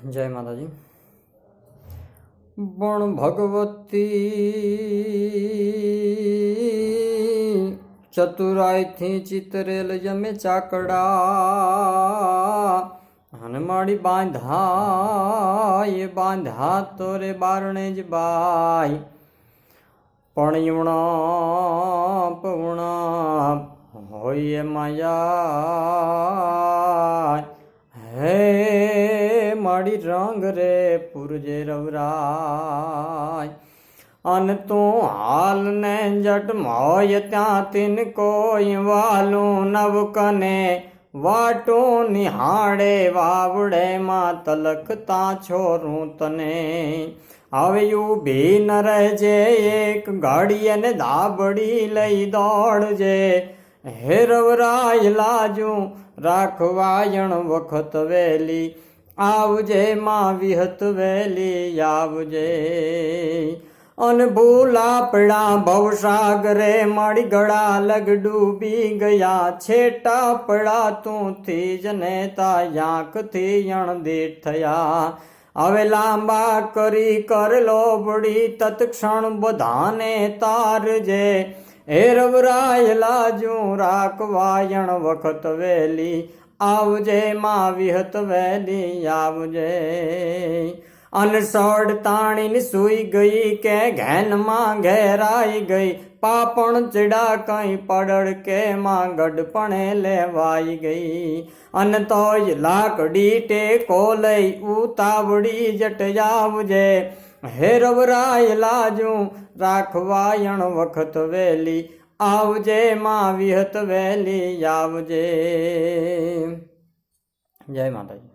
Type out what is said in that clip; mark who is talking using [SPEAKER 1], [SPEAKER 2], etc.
[SPEAKER 1] जय माता जी। बण भगवती चतुराई थी चितरेल जमे चाकड़ा हनमाड़ी बांधा ये बांधा तोरे बारणे ज बाई पण युणा पवणा होय माया हे माड़ी रंग रे पुरजे रवराय अन तू हाल ने जट मोय त्या तिन कोई वालू नव कने वाटू निहाड़े वावड़े मां तलक ता छोरू तने आव्यू भी न रहजे एक गाड़ी ने धाबड़ी लई दौड़जे हे रवराय लाजू राखवायण वखत वेली आवजे मां विहत वेली आवजे अन भूला पड़ा भवसागरे माड़ी गड़ा लग डूबी गया छेटा पड़ा तू थी जने ता यांक थी यण दीठ थया હવે લાંબા કરી કર લો બડી તત્ક્ષણ બધાને તારજે હે રવરાય લાજુ રાખવાયણ વખત વેલી આવજે માં વિહત વેલી આવજે અનસોડ તાણીને સુઈ ગઈ કે ઘેનમાં ઘેરાઈ ગઈ પાપણ ચડા કઈ પડળ કે માં ગઢપણે લેવાઈ ગઈ અન તોય લાકડી ટેકો લઈ ઉતાવળી જટયાવજે હે રવરાય લાજુ રાખવાયણ વખત વેલી આવજે માં વિહત વેલી આવજે। જય માતાજી।